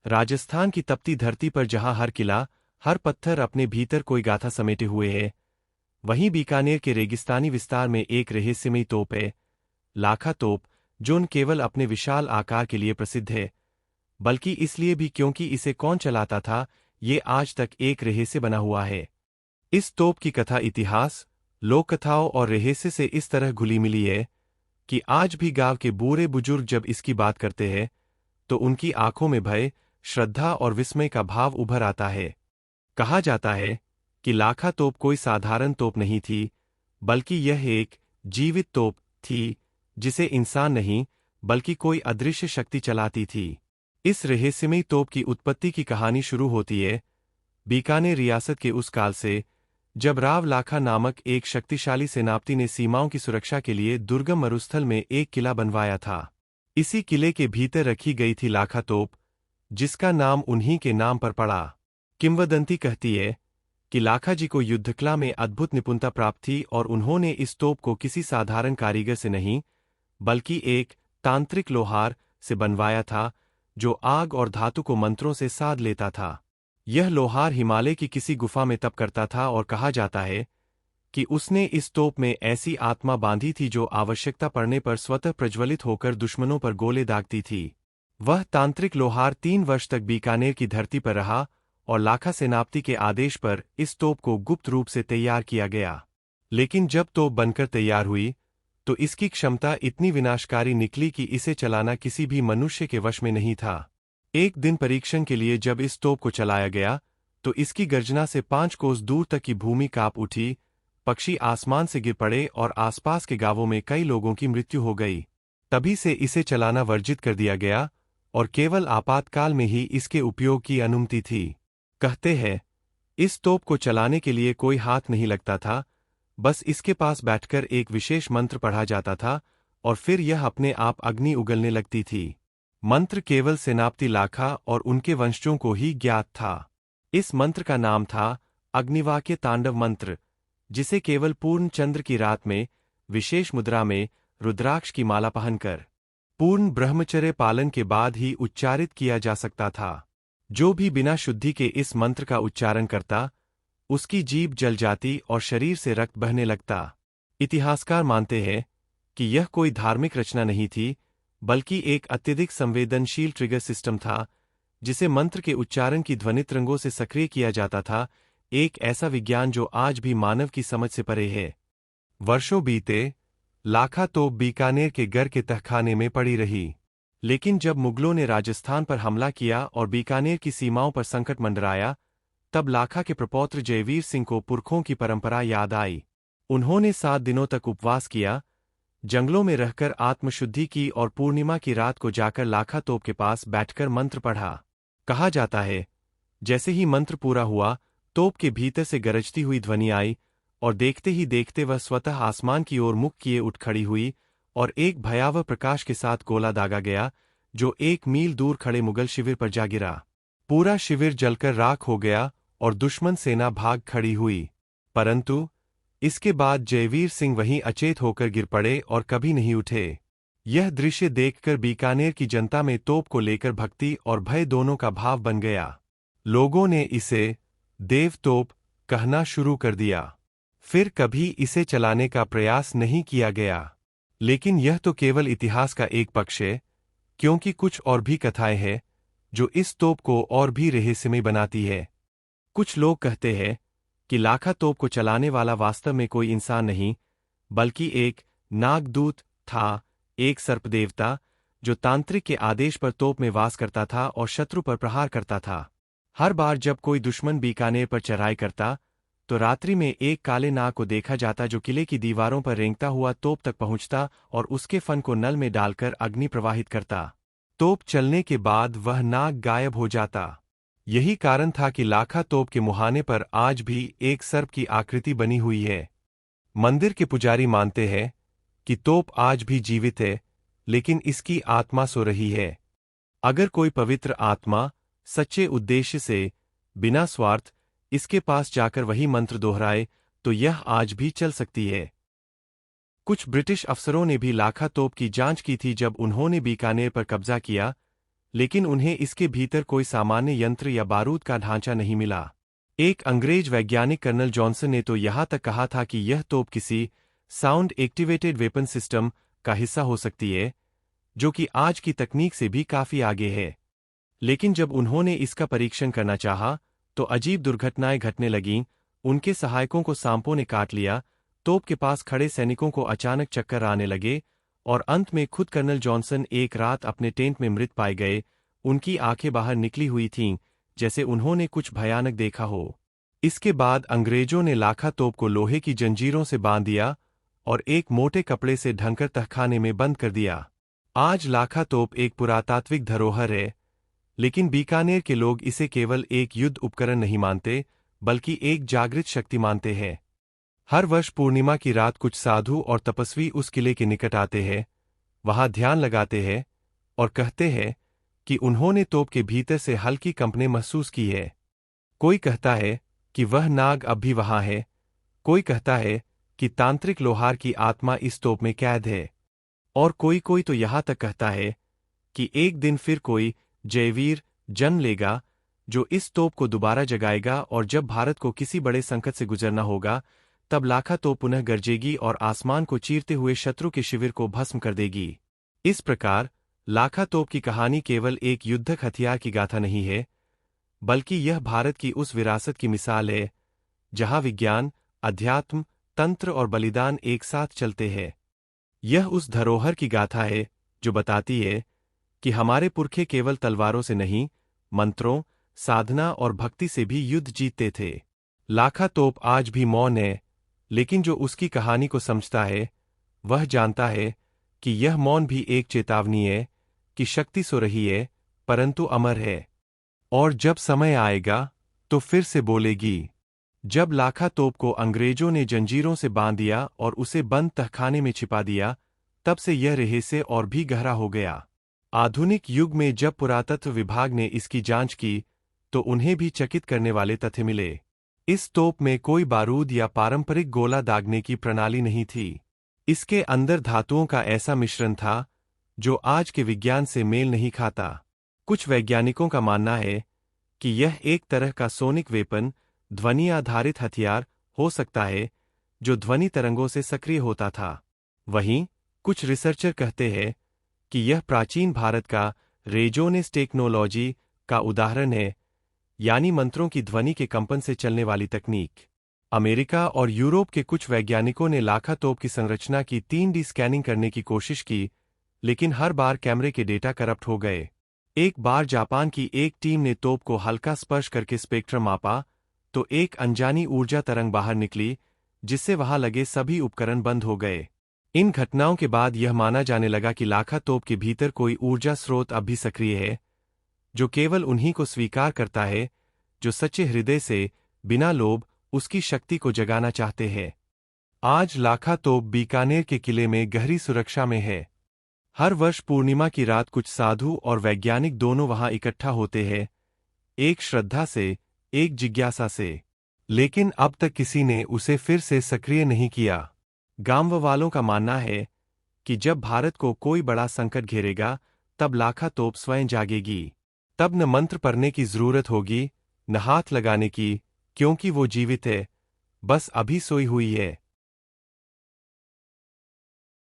राजस्थान की तपती धरती पर जहां हर किला, हर पत्थर अपने भीतर कोई गाथा समेटे हुए है, वहीं बीकानेर के रेगिस्तानी विस्तार में एक रहस्यमयी तोप है, लाखा तोप, जो न केवल अपने विशाल आकार के लिए प्रसिद्ध है, बल्कि इसलिए भी क्योंकि इसे कौन चलाता था, ये आज तक एक रहस्य बना हुआ है। इस तोप की कथा इतिहास, लोक कथाओं और रहस्य से इस तरह घुली मिली है कि आज भी गांव के बूढ़े बुजुर्ग जब इसकी बात करते हैं, तो उनकी आंखों में भय, श्रद्धा और विस्मय का भाव उभर आता है। कहा जाता है कि लाखा तोप कोई साधारण तोप नहीं थी, बल्कि यह एक जीवित तोप थी, जिसे इंसान नहीं, बल्कि कोई अदृश्य शक्ति चलाती थी। इस रहस्यमयी तोप की उत्पत्ति की कहानी शुरू होती है बीकानेर रियासत के उस काल से, जब राव लाखा नामक एक शक्तिशाली सेनापति ने सीमाओं की सुरक्षा के लिए दुर्गम मरुस्थल में एक किला बनवाया था। इसी किले के भीतर रखी गई थी लाखा तोप, जिसका नाम उन्हीं के नाम पर पड़ा। किंवदंती कहती है कि लाखा जी को युद्धकला में अद्भुत निपुणता प्राप्त थी और उन्होंने इस तोप को किसी साधारण कारीगर से नहीं, बल्कि एक तांत्रिक लोहार से बनवाया था, जो आग और धातु को मंत्रों से साध लेता था। यह लोहार हिमालय की किसी गुफा में तप करता था और कहा जाता है कि उसने इस तोप में ऐसी आत्मा बांधी थी जो आवश्यकता पड़ने पर स्वतः प्रज्वलित होकर दुश्मनों पर गोले दागती थी। वह तांत्रिक लोहार 3 वर्ष तक बीकानेर की धरती पर रहा और लाखा सेनापति के आदेश पर इस तोप को गुप्त रूप से तैयार किया गया। लेकिन जब तोप बनकर तैयार हुई, तो इसकी क्षमता इतनी विनाशकारी निकली कि इसे चलाना किसी भी मनुष्य के वश में नहीं था। एक दिन परीक्षण के लिए जब इस तोप को चलाया गया, तो इसकी गर्जना से 5 कोस दूर तक की भूमि कांप उठी, पक्षी आसमान से गिर पड़े और आसपास के गांवों में कई लोगों की मृत्यु हो गई। तभी से इसे चलाना वर्जित कर दिया गया और केवल आपातकाल में ही इसके उपयोग की अनुमति थी। कहते हैं, इस तोप को चलाने के लिए कोई हाथ नहीं लगता था, बस इसके पास बैठकर एक विशेष मंत्र पढ़ा जाता था और फिर यह अपने आप अग्नि उगलने लगती थी। मंत्र केवल सेनापति लाखा और उनके वंशजों को ही ज्ञात था। इस मंत्र का नाम था अग्निवाक्य तांडव मंत्र, जिसे केवल पूर्ण चंद्र की रात में, विशेष मुद्रा में, रुद्राक्ष की माला पहनकर, पूर्ण ब्रह्मचर्य पालन के बाद ही उच्चारित किया जा सकता था। जो भी बिना शुद्धि के इस मंत्र का उच्चारण करता, उसकी जीभ जल जाती और शरीर से रक्त बहने लगता। इतिहासकार मानते हैं कि यह कोई धार्मिक रचना नहीं थी, बल्कि एक अत्यधिक संवेदनशील ट्रिगर सिस्टम था, जिसे मंत्र के उच्चारण की ध्वनि तरंगों से सक्रिय किया जाता था, एक ऐसा विज्ञान जो आज भी मानव की समझ से परे है। वर्षों बीते, लाखा तोप बीकानेर के गर के तहखाने में पड़ी रही। लेकिन जब मुगलों ने राजस्थान पर हमला किया और बीकानेर की सीमाओं पर संकट मंडराया, तब लाखा के प्रपौत्र जयवीर सिंह को पुरखों की परंपरा याद आई। उन्होंने 7 दिनों तक उपवास किया, जंगलों में रहकर आत्मशुद्धि की और पूर्णिमा की रात को जाकर लाखा तोप के पास बैठकर मंत्र पढ़ा। कहा जाता है, जैसे ही मंत्र पूरा हुआ, तोप के भीतर से गरजती हुई ध्वनि आई और देखते ही देखते वह स्वतः आसमान की ओर मुख किए उठ खड़ी हुई और एक भयावह प्रकाश के साथ गोला दागा गया, जो 1 मील दूर खड़े मुगल शिविर पर जा गिरा। पूरा शिविर जलकर राख हो गया और दुश्मन सेना भाग खड़ी हुई। परंतु इसके बाद जयवीर सिंह वहीं अचेत होकर गिर पड़े और कभी नहीं उठे। यह दृश्य देखकर बीकानेर की जनता में तोप को लेकर भक्ति और भय दोनों का भाव बन गया। लोगों ने इसे देव तोप कहना शुरू कर दिया। फिर कभी इसे चलाने का प्रयास नहीं किया गया। लेकिन यह तो केवल इतिहास का एक पक्ष है, क्योंकि कुछ और भी कथाएं हैं जो इस तोप को और भी रहस्यमय बनाती है। कुछ लोग कहते हैं कि लाखा तोप को चलाने वाला वास्तव में कोई इंसान नहीं, बल्कि एक नागदूत था, एक सर्पदेवता, जो तांत्रिक के आदेश पर तोप में वास करता था और शत्रु पर प्रहार करता था। हर बार जब कोई दुश्मन बीकानेर पर चढ़ाई करता, तो रात्रि में एक काले नाग को देखा जाता जो किले की दीवारों पर रेंगता हुआ तोप तक पहुंचता और उसके फन को नल में डालकर अग्नि प्रवाहित करता। तोप चलने के बाद वह नाग गायब हो जाता। यही कारण था कि लाखा तोप के मुहाने पर आज भी एक सर्प की आकृति बनी हुई है। मंदिर के पुजारी मानते हैं कि तोप आज भी जीवित है, लेकिन इसकी आत्मा सो रही है। अगर कोई पवित्र आत्मा सच्चे उद्देश्य से, बिना स्वार्थ, इसके पास जाकर वही मंत्र दोहराए, तो यह आज भी चल सकती है। कुछ ब्रिटिश अफसरों ने भी लाखा तोप की जांच की थी जब उन्होंने बीकानेर पर कब्जा किया, लेकिन उन्हें इसके भीतर कोई सामान्य यंत्र या बारूद का ढांचा नहीं मिला। एक अंग्रेज वैज्ञानिक कर्नल जॉनसन ने तो यहां तक कहा था कि यह तोप किसी साउंड एक्टिवेटेड वेपन सिस्टम का हिस्सा हो सकती है, जो कि आज की तकनीक से भी काफी आगे है। लेकिन जब उन्होंने इसका परीक्षण करना चाहा, तो अजीब दुर्घटनाएं घटने लगीं। उनके सहायकों को सांपों ने काट लिया, तोप के पास खड़े सैनिकों को अचानक चक्कर आने लगे, और अंत में खुद कर्नल जॉनसन एक रात अपने टेंट में मृत पाए गए। उनकी आंखें बाहर निकली हुई थीं, जैसे उन्होंने कुछ भयानक देखा हो। इसके बाद अंग्रेजों ने लाखा तोप को लोहे की जंजीरों से बांध दिया और एक मोटे कपड़े से ढंककर तहखाने में बंद कर दिया। आज लाखा तोप एक पुरातात्विक धरोहर है, लेकिन बीकानेर के लोग इसे केवल एक युद्ध उपकरण नहीं मानते, बल्कि एक जागृत शक्ति मानते हैं। हर वर्ष पूर्णिमा की रात कुछ साधु और तपस्वी उस किले के निकट आते हैं, वहां ध्यान लगाते हैं और कहते हैं कि उन्होंने तोप के भीतर से हल्की कंपने महसूस की है। कोई कहता है कि वह नाग अब भी वहां है, कोई कहता है कि तांत्रिक लोहार की आत्मा इस तोप में कैद है, और कोई तो यहां तक कहता है कि एक दिन फिर कोई जयवीर जन्म लेगा जो इस तोप को दोबारा जगाएगा, और जब भारत को किसी बड़े संकट से गुजरना होगा, तब लाखा तोप पुनः गरजेगी और आसमान को चीरते हुए शत्रु के शिविर को भस्म कर देगी। इस प्रकार लाखा तोप की कहानी केवल एक युद्धक हथियार की गाथा नहीं है, बल्कि यह भारत की उस विरासत की मिसाल है जहां विज्ञान, अध्यात्म, तंत्र और बलिदान एक साथ चलते हैं। यह उस धरोहर की गाथा है जो बताती है कि हमारे पुरखे केवल तलवारों से नहीं, मंत्रों, साधना और भक्ति से भी युद्ध जीतते थे। लाखा तोप आज भी मौन है, लेकिन जो उसकी कहानी को समझता है, वह जानता है कि यह मौन भी एक चेतावनी है कि शक्ति सो रही है, परंतु अमर है, और जब समय आएगा तो फिर से बोलेगी। जब लाखा तोप को अंग्रेजों ने जंजीरों से बांध दिया और उसे बंद तहखाने में छिपा दिया, तब से यह रहस्य और भी गहरा हो गया। आधुनिक युग में जब पुरातत्व विभाग ने इसकी जांच की, तो उन्हें भी चकित करने वाले तथ्य मिले। इस तोप में कोई बारूद या पारंपरिक गोला दागने की प्रणाली नहीं थी। इसके अंदर धातुओं का ऐसा मिश्रण था जो आज के विज्ञान से मेल नहीं खाता। कुछ वैज्ञानिकों का मानना है कि यह एक तरह का सोनिक वेपन, ध्वनि आधारित हथियार हो सकता है, जो ध्वनि तरंगों से सक्रिय होता था। वहीं कुछ रिसर्चर कहते हैं कि यह प्राचीन भारत का रेजोनेंस टेक्नोलॉजी का उदाहरण है, यानी मंत्रों की ध्वनि के कंपन से चलने वाली तकनीक। अमेरिका और यूरोप के कुछ वैज्ञानिकों ने लाखा तोप की संरचना की 3D स्कैनिंग करने की कोशिश की, लेकिन हर बार कैमरे के डेटा करप्ट हो गए। एक बार जापान की एक टीम ने तोप को हल्का स्पर्श करके स्पेक्ट्रम मापा, तो एक अनजानी ऊर्जा तरंग बाहर निकली, जिससे वहां लगे सभी उपकरण बंद हो गए। इन घटनाओं के बाद यह माना जाने लगा कि लाखा तोप के भीतर कोई ऊर्जा स्रोत अब भी सक्रिय है, जो केवल उन्हीं को स्वीकार करता है जो सच्चे हृदय से, बिना लोभ, उसकी शक्ति को जगाना चाहते हैं। आज लाखा तोप बीकानेर के किले में गहरी सुरक्षा में है। हर वर्ष पूर्णिमा की रात कुछ साधु और वैज्ञानिक दोनों वहां इकट्ठा होते हैं, एक श्रद्धा से, एक जिज्ञासा से। लेकिन अब तक किसी ने उसे फिर से सक्रिय नहीं किया। गांव वालों का मानना है कि जब भारत को कोई बड़ा संकट घेरेगा, तब लाखा तोप स्वयं जागेगी। तब न मंत्र पढ़ने की जरूरत होगी, न हाथ लगाने की, क्योंकि वो जीवित है, बस अभी सोई हुई है।